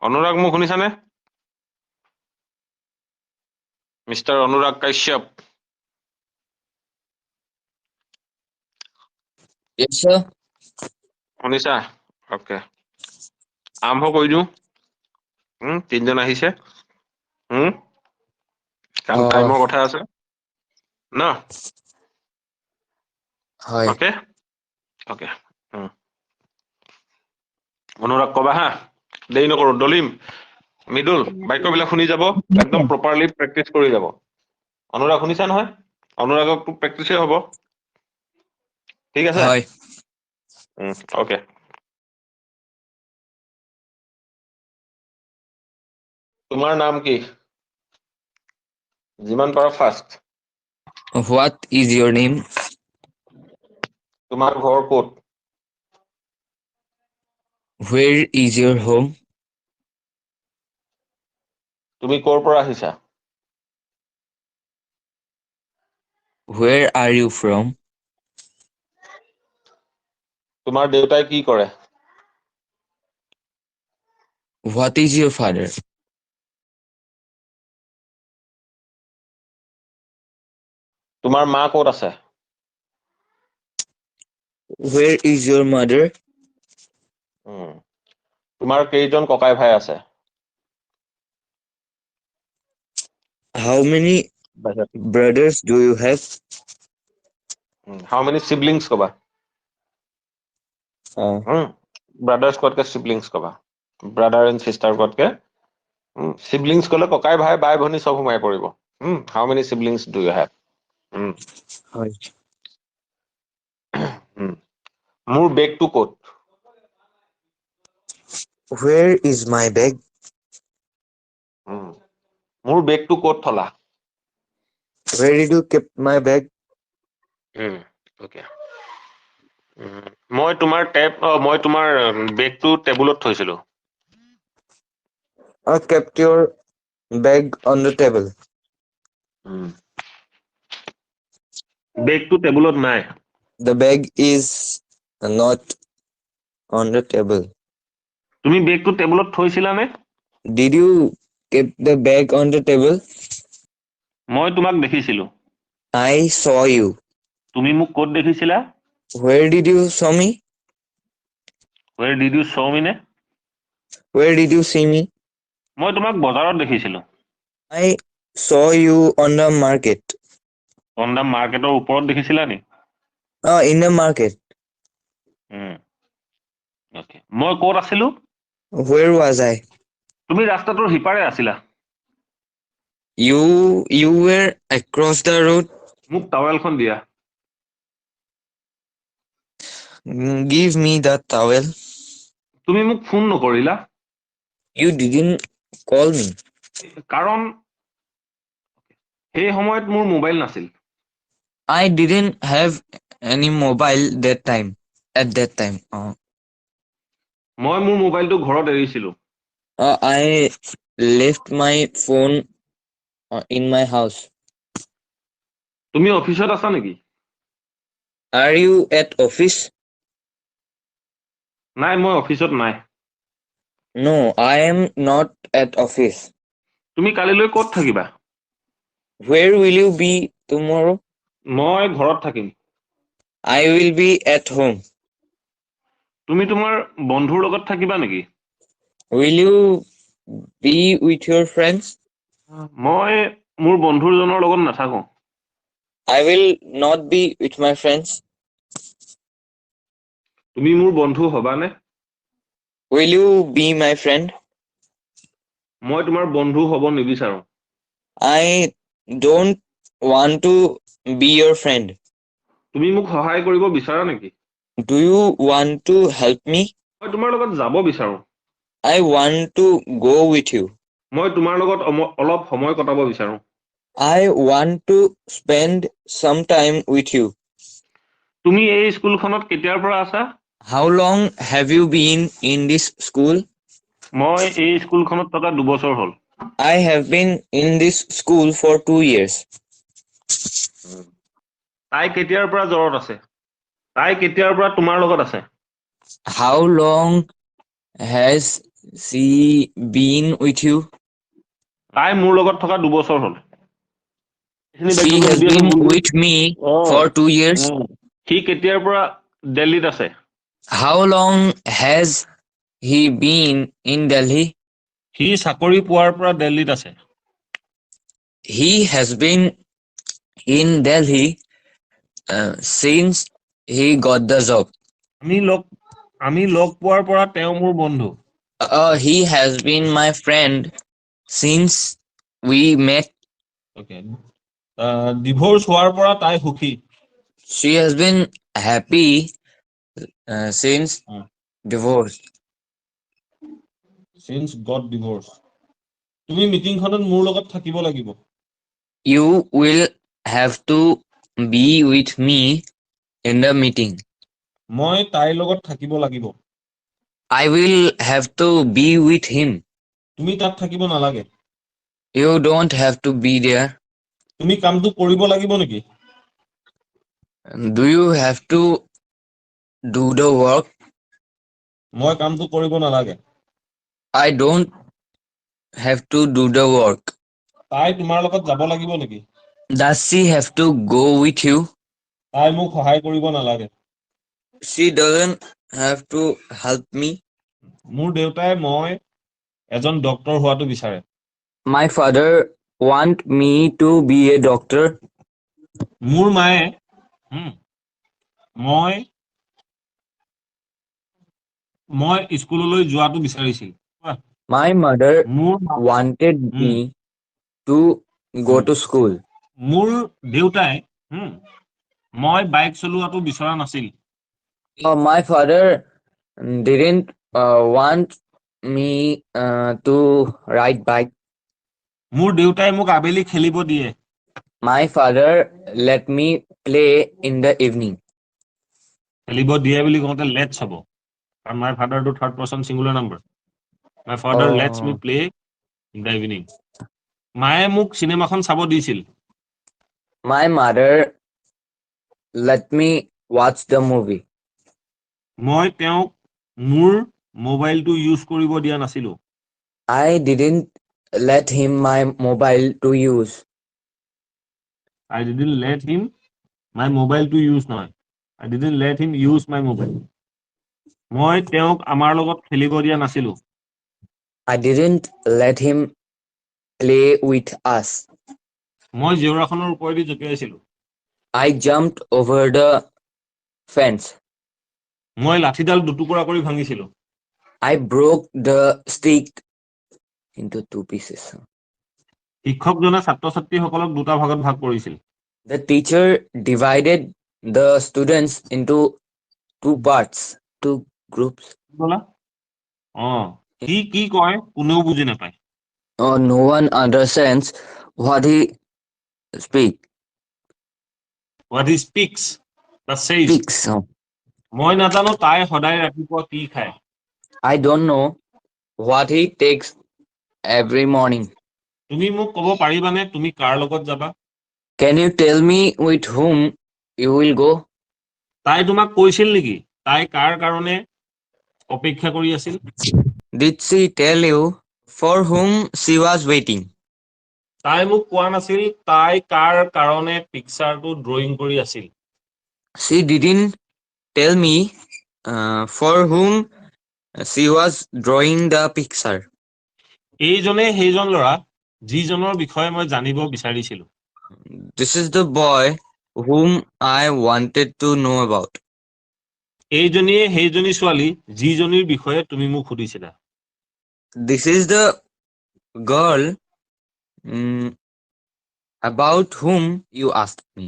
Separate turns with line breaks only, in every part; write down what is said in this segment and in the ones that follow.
অনুৰাগ মোক শুনিছানে? Mister Anurag Kashyap.
Yes, sir.
শুনিছা? অকে, আৰম্ভ কৰি দিওঁ। তিনজন আহিছে। কাৰণ টাইমৰ কথা আছে ন।
Hi.
অকে অকে অনুৰাগ কবা হা, দেৰি নকৰো। দলিম, মৃদুল, বাক্যবিলাক শুনি যাব, একদম প্ৰপাৰলি প্ৰেক্টিচ কৰি যাব। অনুৰাগ শুনিছা নহয়? অনুৰাগকটো প্ৰেক্টিচে হ'ব, ঠিক আছে?
Hi.
অকে, তোমাৰ নাম কি? যিমান পাৰা fast.
What is your name?
তোমাৰ ঘৰ ক'ত?
Where is your home?
তুমি ক'ৰ পৰা আহিছা?
Where are you from?
তোমাৰ দেউতাই কি কৰে?
What is your father?
তোমাৰ মা ক'ত আছে?
Where is your mother?
তোমাৰ কেইজন ককাই ভাই আছে?
How many brothers do you have?
How many siblings কবা। ব্ৰাদাৰ্স কোৱাতকে সিবলিংস কবা। ব্ৰাদাৰ এণ্ড চিষ্টাৰ কোৱাতকে সিবলিংস কলে ককাই ভাই বাই ভনী চব সোমাই পৰিব। How many siblings do you have?
Hi.
মোৰ বেগটো ক'ত?
Where is my bag?
মোৰ বেগটো ক'ত থলা?
Where did you keep my bag?
Okay, মই তোমাৰ বেগটো টেবুলত থৈছিলো।
I kept your bag on the table.
বেগটো টেবুলত নাই।
The bag is not on the table.
তুমি বেগটো টেবুলত থৈছিলানে?
Did you keep the bag on the table?
মই তোমাক দেখিছিলো।
I saw you.
তুমি মোক ক'ত দেখিছিলা?
Where did you saw me?
Where did you show me নে?
Where did you see me?
মই তোমাক বজাৰত দেখিছিলো।
I saw you on the market.
On the মাৰ্কেটৰ ওপৰত দেখিছিলা নি?
In the market.
অকে, মই ক'ত আছিলো?
Where was I?
তুমি ৰাস্তাটোৰ সিপাৰে আছিলা।
You were across the road.
মোক টাৱেলখন দিয়া।
Give me the towel.
তুমি মোক phone নকৰিলা।
You didn't call me.
কাৰণ সেই সময়ত মোৰ মোবাইল নাছিল।
I didn't have any mobile that time. At that time.
মই মোৰ মোবাইলটো ঘৰত এৰিছিলো।
I left my phone in my house.
তুমি অফিচত আছা নেকি?
Are you at office?
নাই, মই অফিচত নাই।
No, I am not at office.
তুমি কালিলৈ ক'ত থাকিবা?
Where will you be tomorrow?
মই ঘৰত থাকিম।
I will be at home.
তুমি তোমাৰ বন্ধুৰ লগত থাকিবা নেকি?
Will you be with your friends?
মই মোৰ বন্ধুজনৰ লগত নাথাকো।
I will not be with my friends.
তুমি মোৰ বন্ধু হবানে?
Will you be my friend?
মই তোমাৰ বন্ধু হব নিবিচাৰো।
I don't want to be your friend.
তুমি মোক সহায় কৰিব বিচাৰা নেকি?
Do you want to help me?
মই তোমাৰ লগত যাব বিচাৰো।
I want to go with you.
মই তোমাৰ লগত অলপ সময় কটাব বিচাৰো।
I want to spend some time with you.
তুমি এই স্কুলখনত কেতিয়াৰ পৰা আছা?
How long have you been in this school?
মই এই স্কুলখনত থকা 2 বছৰ হ'ল।
I have been in this school for 2 years.
তাই কেতিয়াৰ পৰা জ্বৰত আছে? তাই কেতিয়াৰ পৰা তোমাৰ লগত আছে?
How long has She been with you?
তাই মোৰ লগত থকা 2 বছৰ হ'ল। এইখিনি
She
বাক্যটো
has
সুধি আছো
been
ভুলটো।
with me
O
for 2 years.
সি কেতিয়াৰ পৰা দিল্লীত আছে?
How long has he been in Delhi?
সি চাকৰি পোৱাৰ পৰা দিল্লীত আছে।
He has been in Delhi since he got the job.
আমি লগ পোৱাৰ পৰা তেওঁ মোৰ বন্ধু।
He has been my friend since we met.
Okay. Divorce হোৱাৰ পৰা তাই সুখী।
She has been happy since divorce.
Since got divorced. তুমি মিটিংখনত মোৰ লগত থাকিব লাগিব।
You will have to be with me in the meeting.
মই তাইৰ লগত থাকিব লাগিব।
I will have to be with him.
তুমি তাত থাকিব নালাগে।
You don't have to be there.
তুমি কামটো কৰিব লাগিব নেকি?
Do you have to do the work?
মই কামটো কৰিব নালাগে।
I don't have to do the work.
তাই তোমাৰ লগত যাব লাগিব নেকি?
Does she have to go with you?
তাই মোক সহায় কৰিব নালাগে।
She doesn't have to help me.
মোৰ দেউতাই মই এজন ডক্তৰ হোৱাটো বিচাৰে।
My father want me to be a doctor.
মোৰ মায়ে মই স্কুললৈ যোৱাটো বিচাৰিছিল।
My mother
মোৰ
wanted me to go to school.
মোৰ দেউতাই মই বাইক চলোৱাটো বিচৰা নাছিল।
My father didn't want me to ride bike.
মোৰ দেউতাই মোক আবেলি খেলিব দিয়ে।
My father let me play in the evening.
খেলিব দিয়ে বুলি কওঁতে লেটছ হ'ব, কাৰণ মাই ফাদাৰটো third person singular number. My father lets me play in the evening. মায়ে মোক চিনেমাখন চাব দিছিল।
My mother let me watch the movie.
মই তেওঁক মোৰ মোবাইলটো ইউজ কৰিব দিয়া নাছিলো।
I didn't let him my mobile to use.
I didn't let him my mobile to use নহয়। I didn't let him use my mobile. মই তেওঁক আমাৰ লগত খেলিব দিয়া নাছিলো।
I didn't let him play with us.
মই জেওৰাখনৰ ওপৰেদি জঁপিয়াইছিলো।
I jumped over the fence.
মই লাঠিডাল দুটুকুৰা কৰি ভাঙিছিলো।
I broke the stick into 2 pieces.
শিক্ষকজনে ছাত্ৰ ছাত্ৰীসকলক দুটা ভাগত ভাগ কৰিছিল।
The teacher divided the students into 2 parts, 2 groups.
সি কি কয় কোনেও বুজি নাপায়।
No one understands what he speak.
What he speaks, but says.
Speaks.
মই নাজানো তাই সদায় ৰাতিপুৱা কি খায়।
I don't know what he takes every morning.
তুমি মোক ক'ব পাৰিবানে তুমি কাৰ লগত যাবা?
Can you tell me with whom you will go?
তাই তোমাক কৈছিল নেকি তাই কাৰ কাৰণে অপেক্ষা কৰি আছিল?
Did she tell you for whom she was waiting?
তাই মোক কোৱা নাছিল তাই কাৰ কাৰণে পিকচাৰটো ড্ৰয়িং কৰি আছিল।
She didn't tell me for whom she was drawing the picture.
এইজনে সেইজন ল'ৰা যিজনৰ বিষয়ে মই জানিব বিচাৰিছিলো।
This is the boy whom I wanted to know about.
এইজনীয়ে সেইজনী ছোৱালী যিজনীৰ বিষয়ে তুমি মোক সুধিছিলা।
This is the girl about whom you asked me.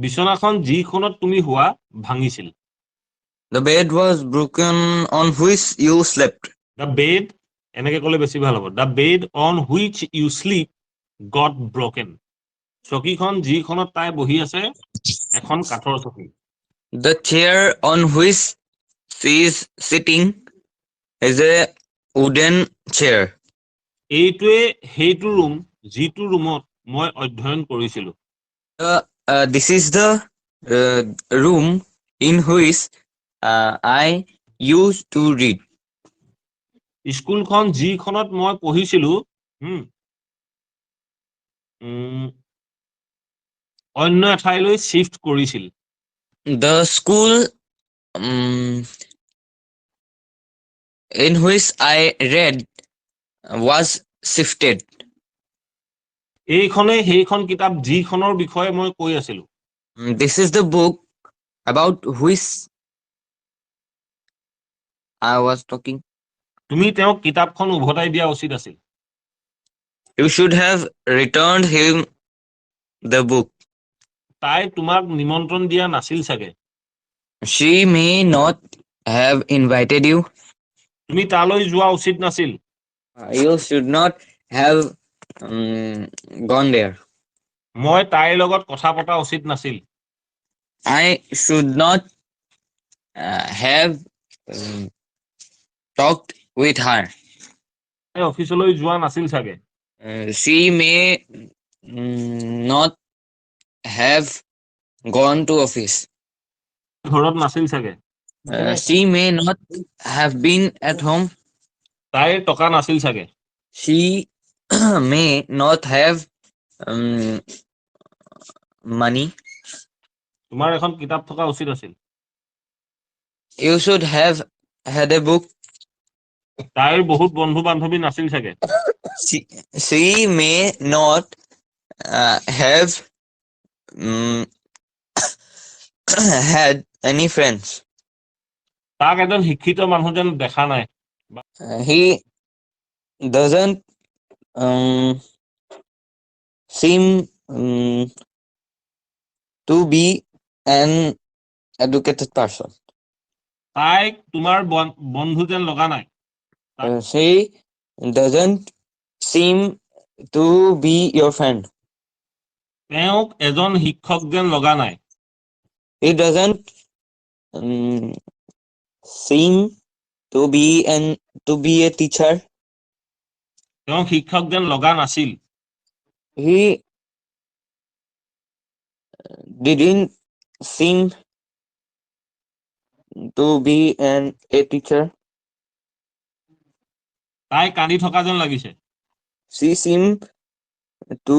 বিছনাখন যিখনত তুমি হোৱা ভাঙিছিল।
The bed was broken on which you slept.
The bed এনেকে ক'লে বেছি ভাল হ'ব। The bed on which you sleep got broken. চকীখন যিখনত তাই বহি আছে এখন কাঠৰ চকী।
The chair on which she is sitting is a wooden chair.
এইটোৱে সেইটো ৰুম যিটো ৰুমত মই অধ্যয়ন কৰিছিলো।
This is the room in which I used to read.
স্কুলখন যিখনত মই পঢ়িছিলো অন্য এঠাইলৈ শিফ্ট কৰিছিল
The school um, in which I read was shifted.
এইখনেই সেইখন কিতাপ যিখনৰ বিষয়ে মই কৈ আছিলো
This is the book about which I was talking.
তুমি তেওঁক কিতাপখন উভতাই দিয়া উচিত আছিল
You should have returned him the book.
তাই তোমাক নিমন্ত্ৰণ দিয়া নাছিল চাগে
She may not have invited you.
তুমি তালৈ যোৱা উচিত নাছিল
You should not have gone there.
মই তাইৰ লগত কথা পতা উচিত নাছিল
I should not have um, talked with her.
তাই অফিচলৈ যোৱা নাছিল চাগে
She may not have gone to office.
ঘৰত নাছিল চাগে
She may not have been at home.
তাইৰ টকা নাছিল চাগে
She may not have money.
তোমাৰ এখন কিতাপ থকা উচিত আছিল
You should have had a book.
তাইৰ বহুত বন্ধু বান্ধৱী নাছিল চাগে
She may not have had any friends.
তাক এজন শিক্ষিত মানুহ যেন দেখা নাই
He doesn't seem to be an educated person.
তাইক তোমাৰ বন্ধু যেন লগা নাই
She doesn't seem to be your friend.
তেওঁক এজন শিক্ষক যেন লগা নাই
He doesn't seem to be a teacher.
তেওঁক শিক্ষক যেন লগা নাছিল
He didn't seem to be a teacher.
তাই কান্দি থকা যেন লাগিছে
She seemed to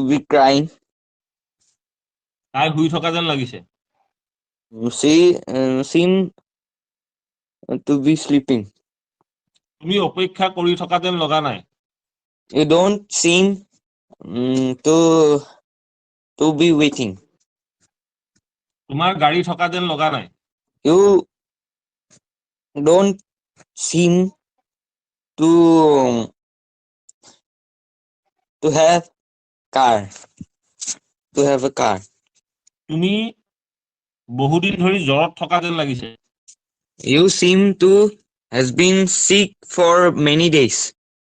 be crying.
তাই শুই থকা যেন লাগিছে
She seemed to be sleeping.
তুমি অপেক্ষা কৰি থকা যেন লগা নাই
You don't seem to be waiting.
তোমাৰ গাড়ী থকা যেন লগা নাই
You don't seem to have a car.
তুমি বহুদিন ধৰি জ্বৰত থকা যেন লাগিছে
You seem to has been sick for many days.